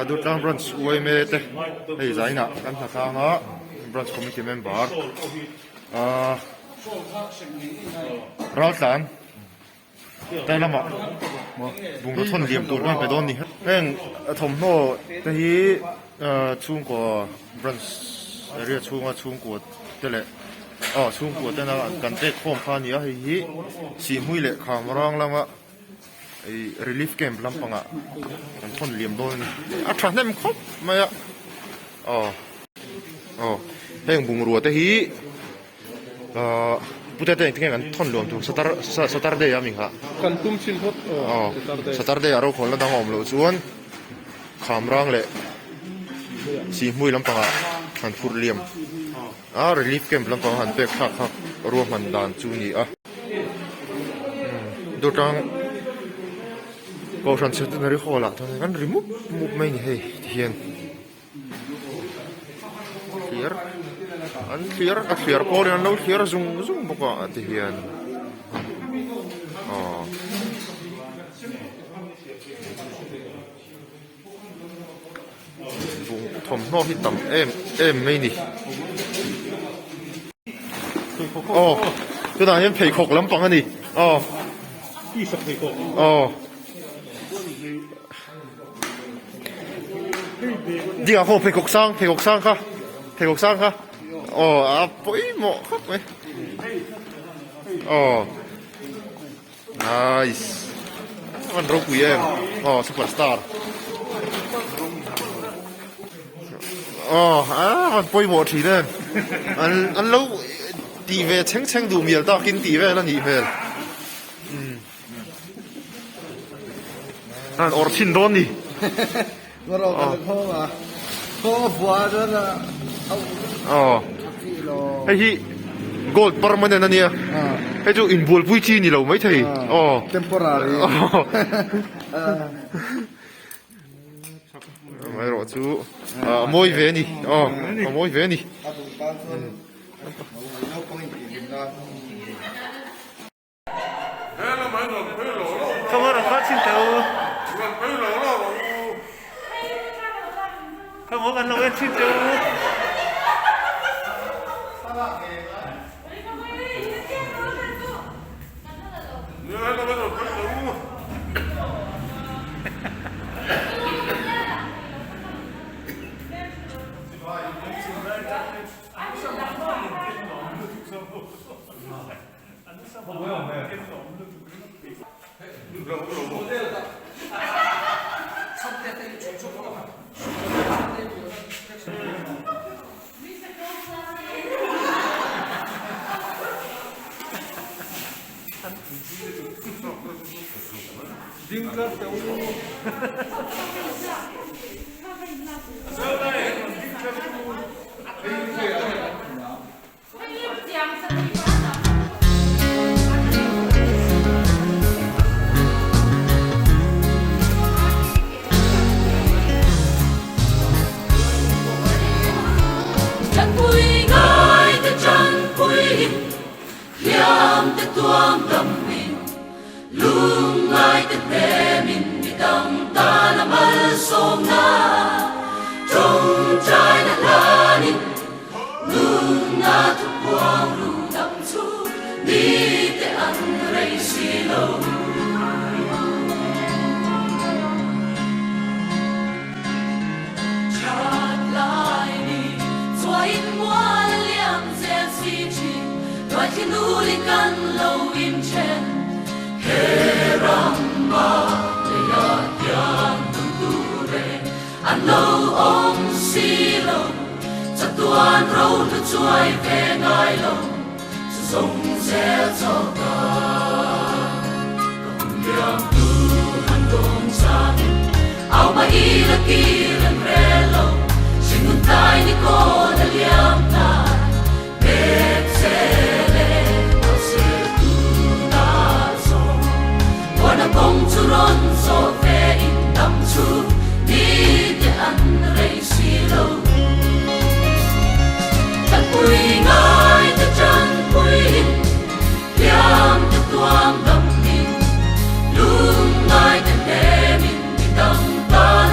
ดูตามบรันช์อวยเมเตไอ้ใจน่ะกันสักครั้งอ่ะบรันช์คอมมิชชั่นเมมเบอร์รักสันแต่ละมั้งบุ้งรถชนเหลี่ยมตัวมันไปโดนนี่เองทมโน่แต่ที่ช่วงกว่าบรันช์เรียกช่วงกว่าแต่ละช่วงกว่าแต่ละกันเตะข้อมขานี่ไอ้ที่สีมุ้ยเละขามร้องแล้วมั้งไอ้ relief camp ลำพังอ่ะมันชนเหลี่ยมโดนอ่ะทางนั้นมันครบไหมอ่ะเองบุ้งรัวแต่ที่พุทธเจ้าที่งั้นท่อนรวมถูกสตาร์เดียมิงค่ะกันตุ้มชินทดสตาร์เดียเราคนละดังอมเลยส่วนขามร่างเลยสีมุ้ยลำพังอ่ะหันฟุตเลี่ยมrelief camp ลำพังหันเป็กคักรวมมันดานจูนี่อ่ะดูจังก็ฉันเชื่อในเรื่องละตอนนี้กันรีมูฟไม่นี่เฮ้ยเทียนclear an clear ko rin no clear zoom baka atihian bung thom no hitam em mai ni cái này em phê khóc lắm bằng anh đi đi à phê khóc sang ha phê khóc sang ha bối mọ khóc mấy nice anh râu quý em superstar anh bối mọ thì nên anh lâu tỷ về chênh đủ miệng ta kinh tỷ về là nhị về anh ở trên đó điก็เราเป็นพ่อมาพ่อผัวด้วยนะไอ้ที่ gold permanent นั่นเนี่ยไอ้จู่ involve ผู้จีนนี่เราไม่ใช่ temporary ไม่รู้จู่มวยเวนี่มวยเวนี่เขาว่าเราชินเตอเขาบอกกันเราเป็นชินเตอLung ngai ten de min mi dang ta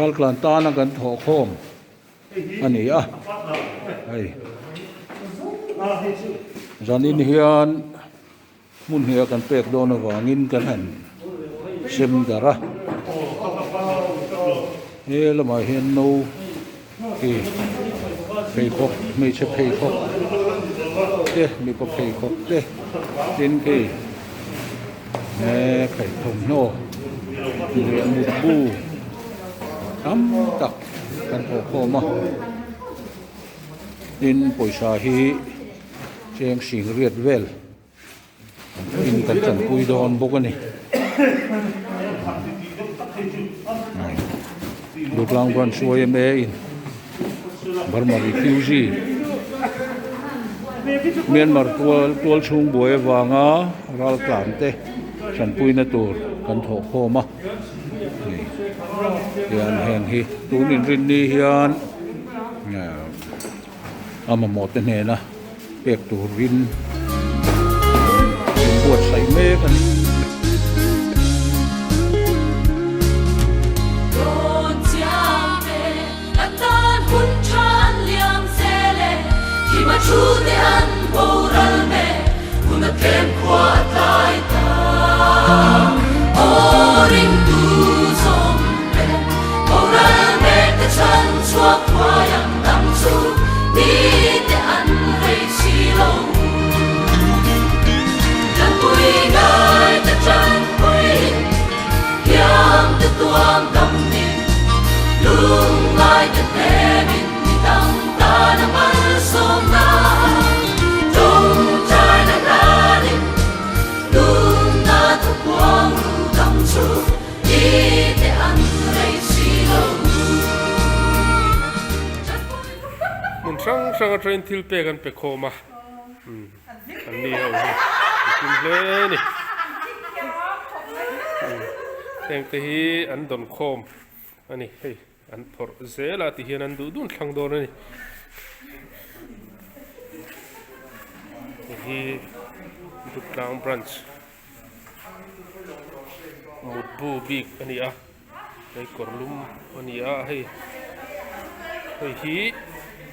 ral klan ta na kan tho khom ani a ai zanin hian mun hia kan pek do na wangin kan han sem dara he lama hian no ki phei khop me che phei khop te mi ko phei khop te tin ki khẩy thùng nô luyện một bu ấm tặc căn hộ khô mà in bồi sa hi cheng sing riết vel in kan chan pui don bốc ani lục lang ban suy em in Burma refugee Myanmar tual chung buai wanga ral klan te chan pui na tur kan tho kho ma ni hian heng hi tunin rin ni hian ama mot ne na pek tur rin buat sai me kan Chu te an boral me una kem kwa tai ta oring tu som me boral me te chan chua kwa yang dam chu ni te an rei si lo dan pui ngai te chan pui yang te tuam dam ni lung lai te te min ni dam ta na mal som na sang sang train til pe kan pe khoma an ni ho kin le ni teng te hi an don khom ani hei an thor zela ti hian an du dun thlang dor ani hi Dutlang branch mutbu big ani a hei korlum ani a hei hi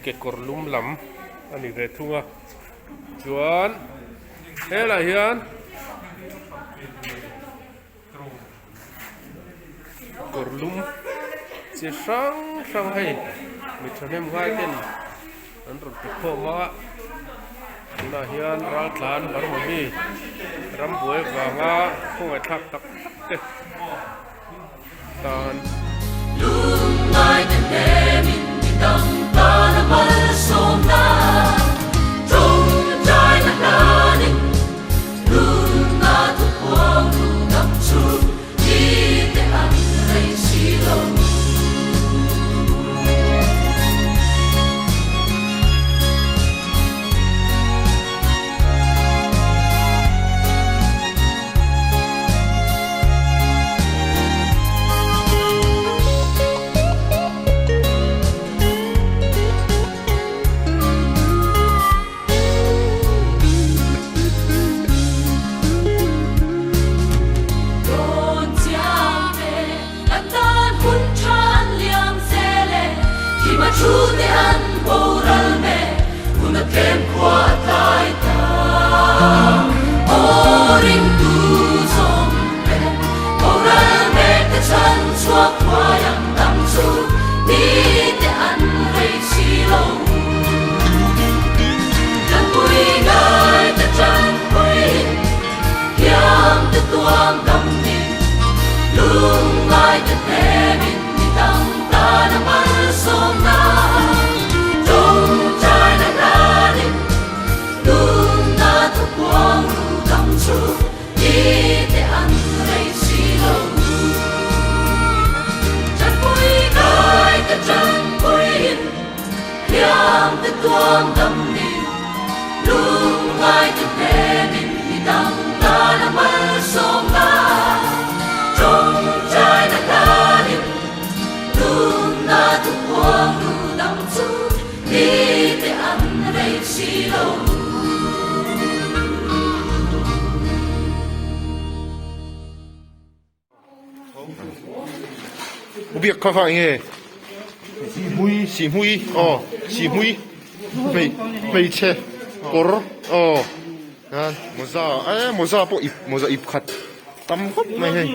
ke korlum lam ani ve thunga chuan hela hian korlum chi sang sang hei mi thanem ngai ten an ron pe khoma na hian ral tlan bar ma mi ram buai wanga khongai thak tak te tan lung ngai te te min ni dang ta na mal som na trong trai na na ni lung na tu quang lu ngam chu ni te an rei si lo chu te an boral me una kem kwa tai ta oring tu som me boral me te chan chua kwa yang dam chu ni te an rei si lo dan pui ngai te chan pui yang te tuam dam ni lung ngai te te min ni dang ta na mal som na tuam dam ni lung ngai te te min ni dang ta na mal som na trong trai na na ni lung na tu quang lu dam chu ni te an rei si lo biếc khá khá nghe xì hui xì hui mày che cor một ra bộ ip khát tắm khóc mày hay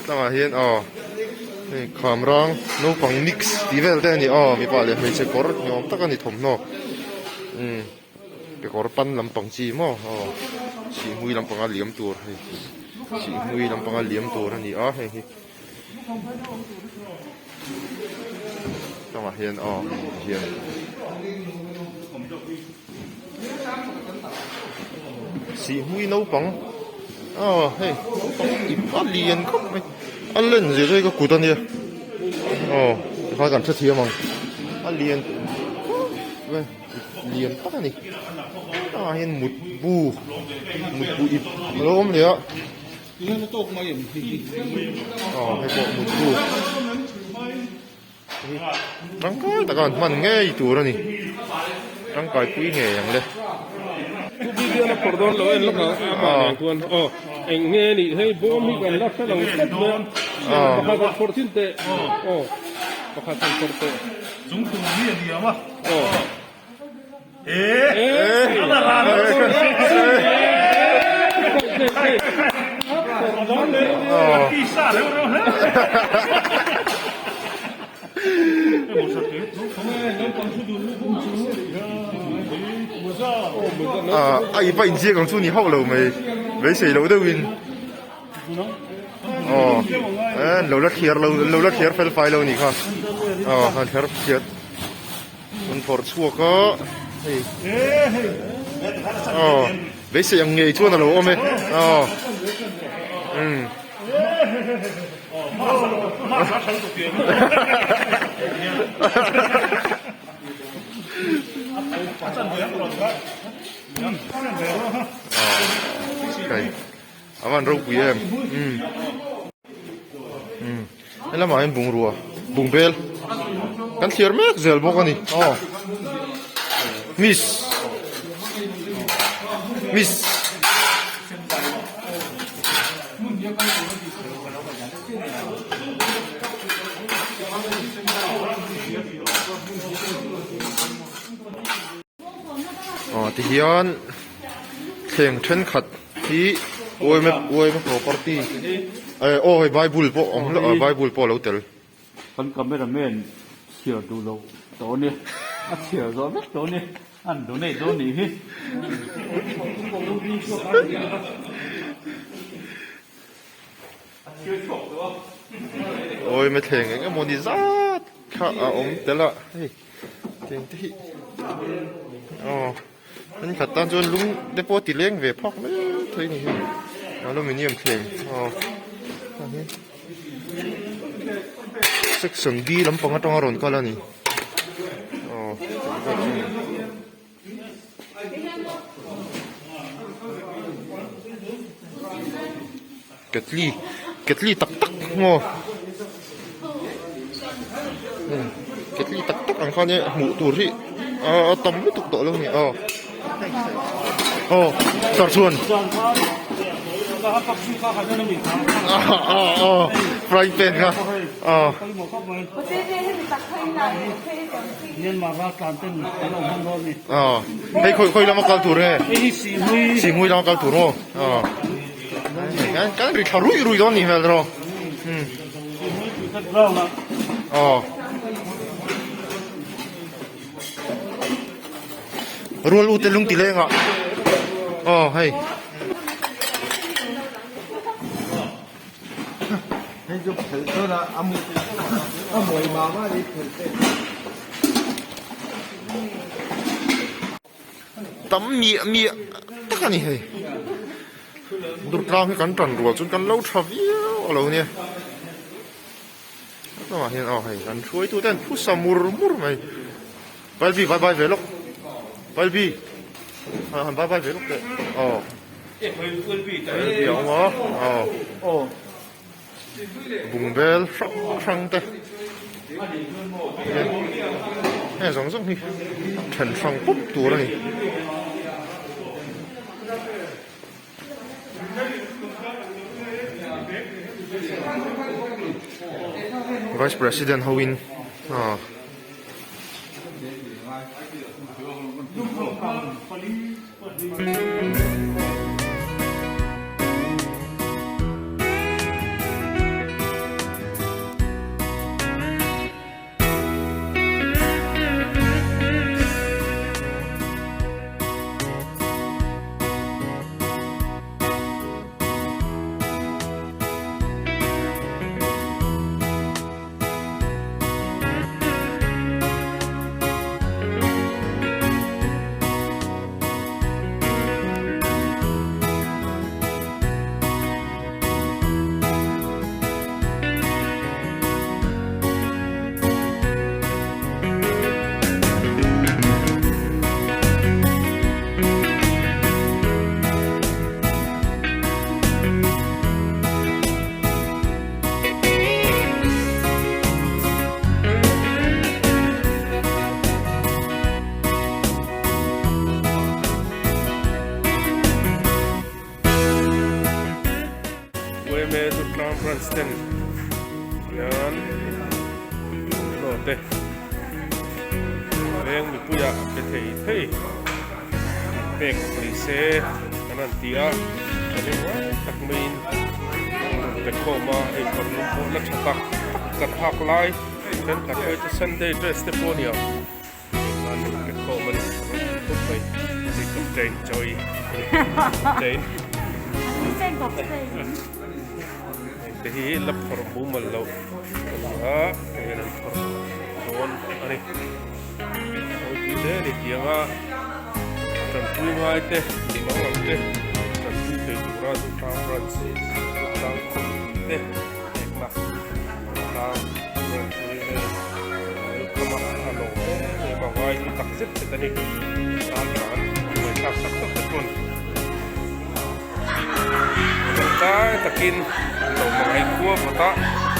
tao mà hiền khám rong nấu bằng mix tí về đây nè mi bảo là mày che cor nhóm tất cả nè thùng nó cái cor pan làm bằng chi mà xì hui làm bằng liếm tour xì hui làm bằng liếm tour nè hay tao mà hiền hiền xì hui nấu bằng hey bằng liền không mày ăn lên gì đây cái củ tần này phải cảm thấy thiệt mà ăn liền vậy liền tắt này hiền một bu ít lốm đấy ạ hay bộ một bu răng coi ta còn mình nghe chủ rồi nè răng coi quý nghềอย่างเลย video na pordon lo en lo ka ama tuan en nge ni hei bo mi kan la sa lang tet mo ka ka fortin te ka ka forte中途你也理嘛？地下流阿姨把你接讲出你好了没水楼的 win 楼了贴fel file 楼你看看贴มันพอชั่วก็ไม่ใช่ยังไงชั่วนะหรอไหมaman rau puyemแล้วมาเห็นบุงรัวบุงเบลกันเทียร์แม็กเซลบอกกันนี่มิสที่ย้อนแข่งเทนขัดที่โอ้ยไม่โปรปาร์ตี้ไบเบิลปอไบเบิลปอเราเตลคนก็ไม่ได้เม่นเชื่อดูเราตัวนี้เชื่อเราไหมตัวนี้อันตัวนี้ตัวนี้ฮิโอ้ยไม่แข่งไงก็โมดิซัดข้าเตลละเฮ้ยแข่งที่มันขัดตอนจนลุงได้โปรตีเลี้ยงเวพอกไม่เท่านี้อลูมิเนียมแข็งเซ็กชันบีลำปองก็ต้องอร่อยก็แล้วนี่เกตลี่ตักงอเกตลี่ตักอันข้อนี้หมูตัวที่ตำไม่ถูกตัวเลยนี่ตัดส่วนฟรายเป็นครับให้คุยแล้วมาเกาถูเลยสีมุยแล้วมาเกาถูโร่กันริชารุยตอนนี้เหรอรัวลูเตลุงตีเล้งอ่ะให้就陪着了阿母妈妈的陪着。ตำมีตะกันนี่เฮ้ยดูดเราให้กันตันรัวจนกันเล่าทราวิลอะไรเนี่ยก็มาเห็นให้กันช่วยตัวเต้นผู้สมุรมุรไหมไปบีไปเวลกไปบีไปเวลกเด้เดี๋ยวมาบุงเบลฟังเต้สองนี่ฉันฟังปุ๊บตัวเลย Vice President Howin med du Crown Princeton yan lote leng mi puya pethei pek prise kanan tia ani wa takmin te koma e korlum po la chatak kat hak lai ten ka te Sunday dress te ponia an ke koma tu pai si captain joy captain te hi la por bumal lo en por don ani o ti de dianga tan tui mai te bang te tan tui te dura du conference tan te ekla tan tui ne kama alo e ba vai tu tak set te ni tan tan me tak tak tak kon ta takin lo mai ko pata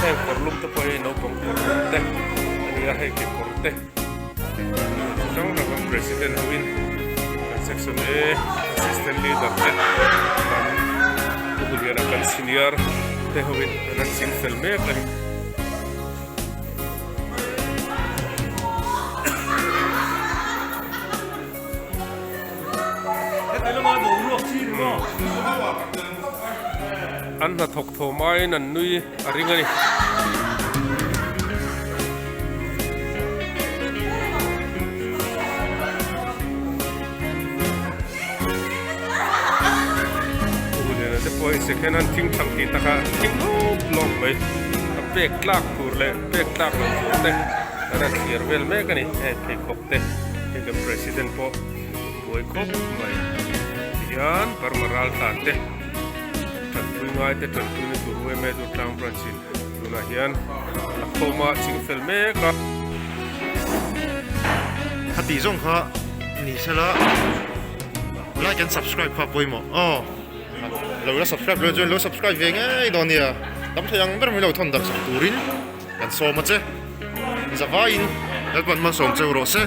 e korlum te poi no pong korte ani a he ke korte jong na president Howin section A assistant leader te kuliera kan senior te Howin na sin filme kani an na thok tho mai nan nui aringa ni ude na te poi second an ting thang ti taka ting long mai a pek klak tur le pek klak lo te ana thier vel me kani e ke kop te ke president po poi kop mai yan parmaral ta te ngai te tan tu ni tu ruwe me du tang pranchin tuna hian la khoma ching fel me ka hati zong kha ni sala like and subscribe kha poimo lo la subscribe lo join lo subscribe ve ngai donia tam thayang ber mi lo thon dar sa turin kan so ma che zawain elpan man som che ro se